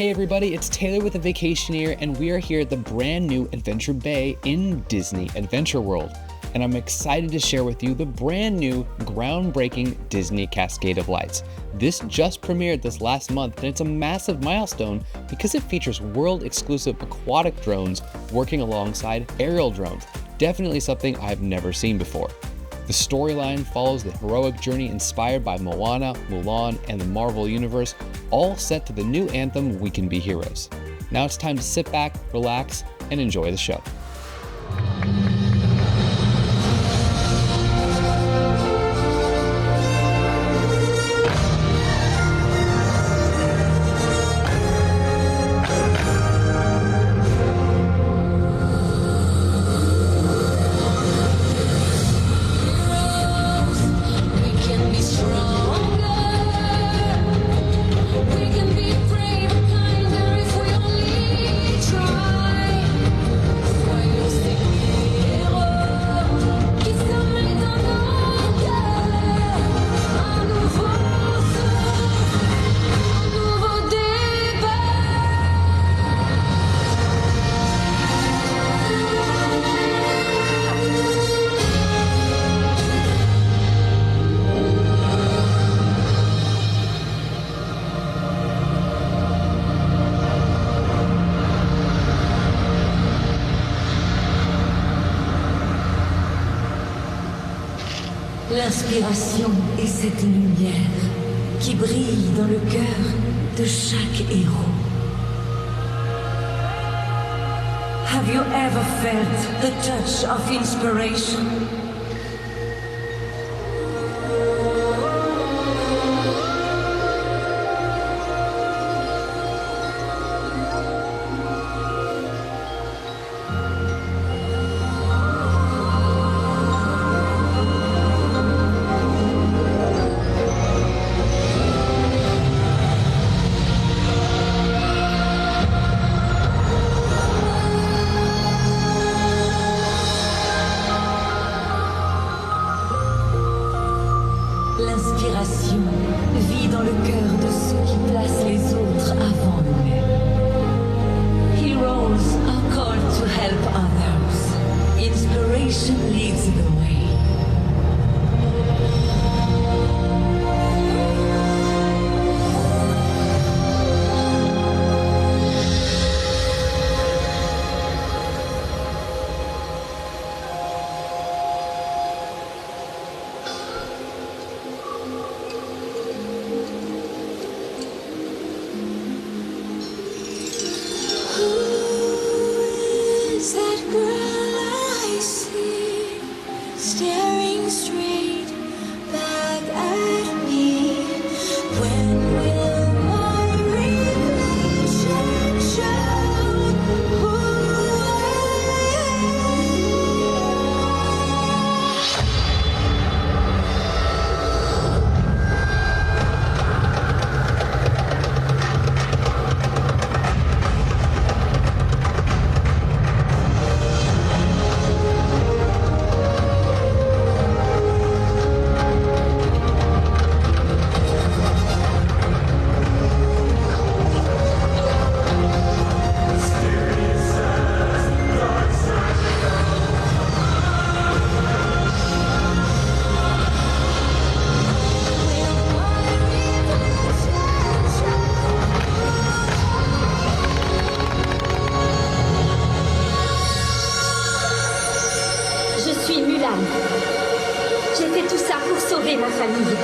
Hey everybody, it's Taylor with the Vacationeer, and we are here at the brand new Adventure Bay in Disney Adventure World. And I'm excited to share with you the brand new, groundbreaking Disney Cascade of Lights. This just premiered this last month, and it's a massive milestone because it features world-exclusive aquatic drones working alongside aerial drones. Definitely something I've never seen before. The storyline follows the heroic journey inspired by Moana, Mulan, and the Marvel Universe, all set to the new anthem, We Can Be Heroes. Now it's time to sit back, relax, and enjoy the show. L'inspiration est cette lumière qui brille dans le cœur de chaque héros. Have you ever felt the touch of inspiration? L'inspiration vit dans le cœur de ceux qui placent les autres avant eux-mêmes. Heroes are called to help others. Inspiration leads the way. Je suis Mulan. J'ai fait tout ça pour sauver ma famille.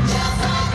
Just like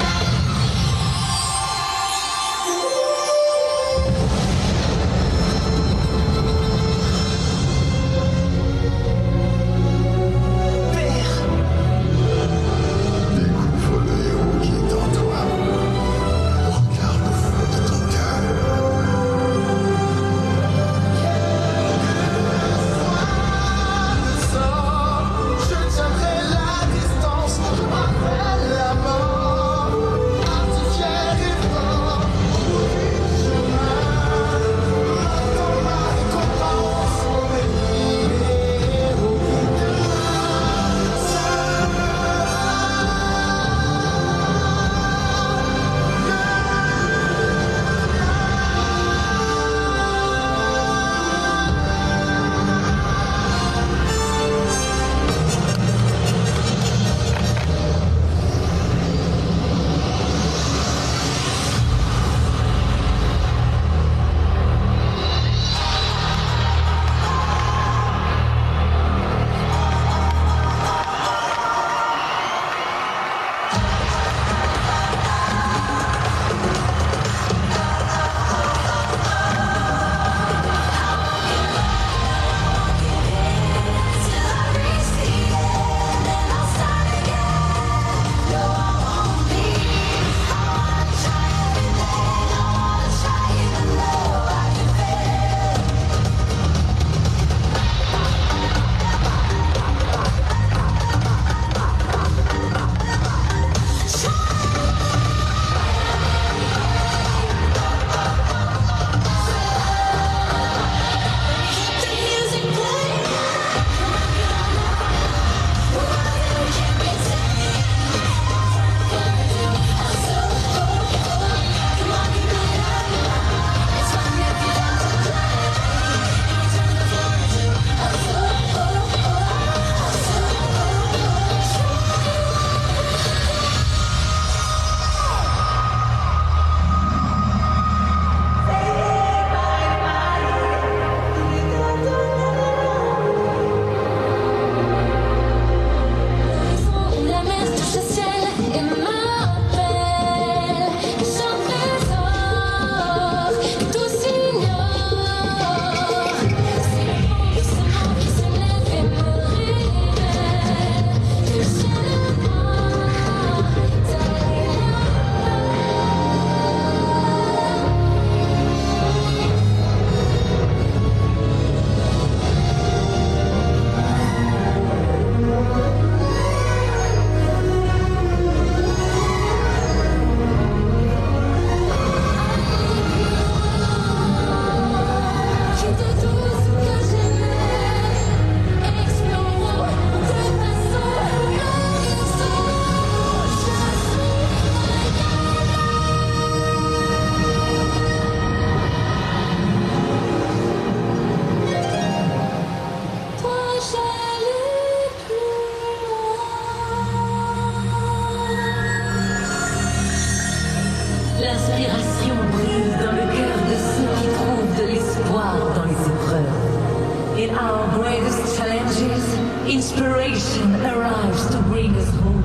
inspiration arrives to bring us home.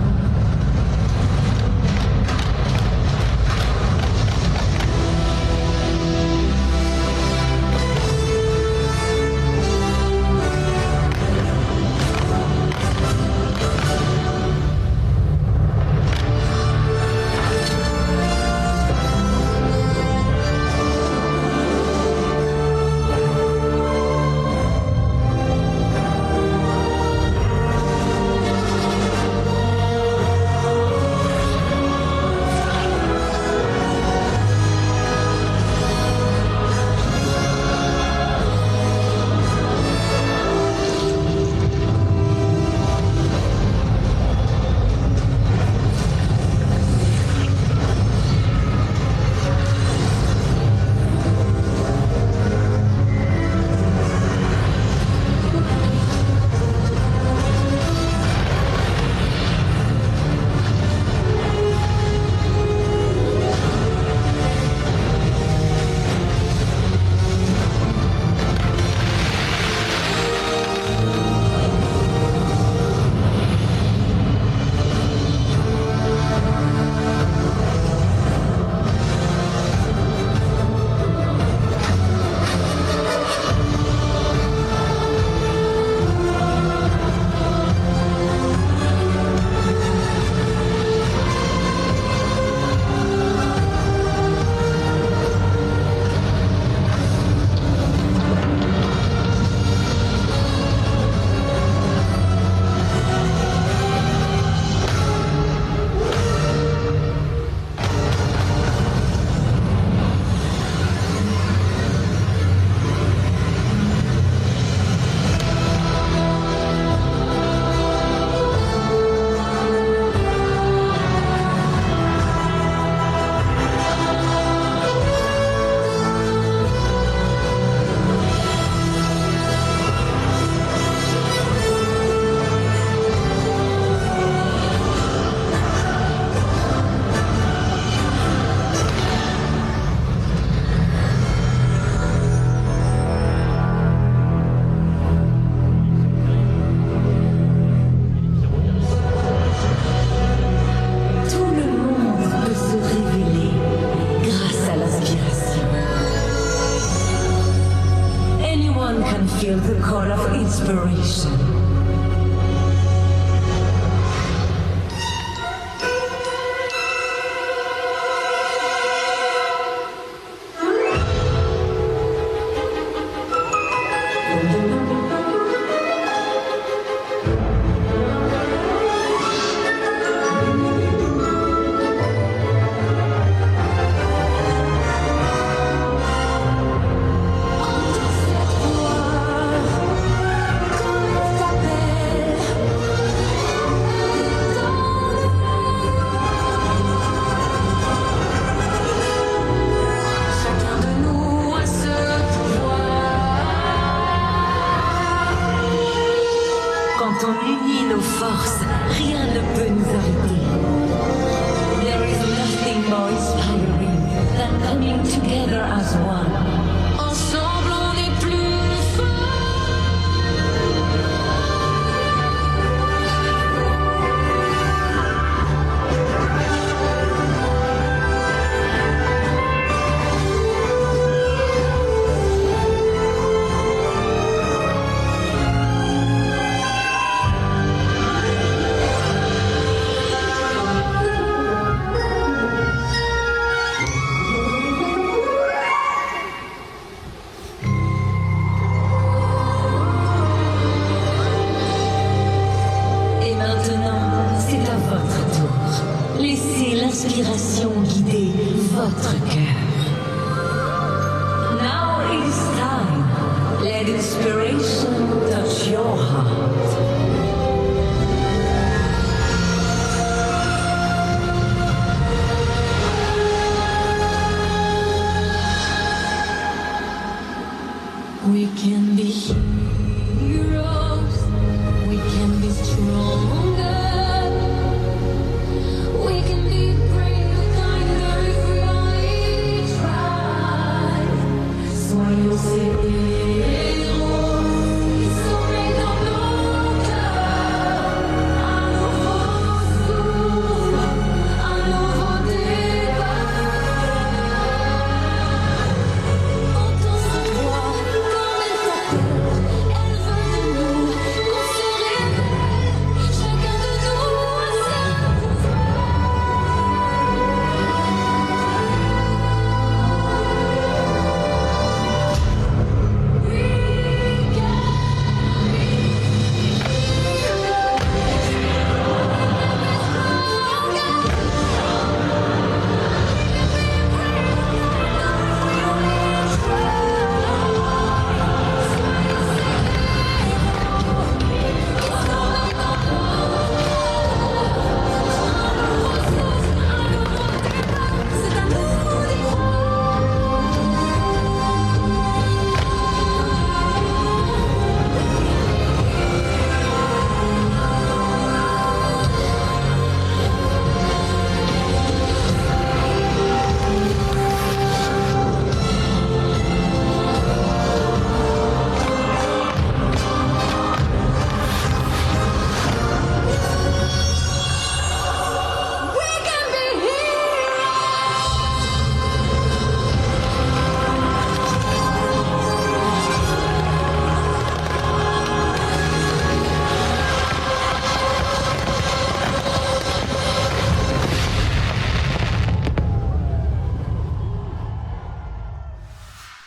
Feel the call of inspiration. L'inspiration guider votre cœur. Now it is time. Let inspiration touch your heart. We can be heroes. We can be stronger. We can be brave, kinder if we only try. Soyons ces héros qui sommeillent dans nos cœurs.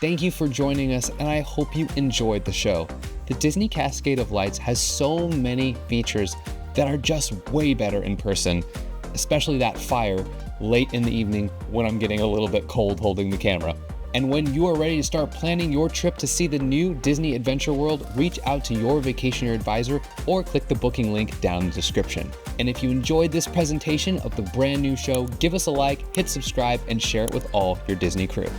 Thank you for joining us, and I hope you enjoyed the show. The Disney Cascade of Lights has so many features that are just way better in person, especially that fire late in the evening when I'm getting a little bit cold holding the camera. And when you are ready to start planning your trip to see the new Disney Adventure World, reach out to your Vacationeer advisor or click the booking link down in the description. And if you enjoyed this presentation of the brand new show, give us a like, hit subscribe, and share it with all your Disney crew.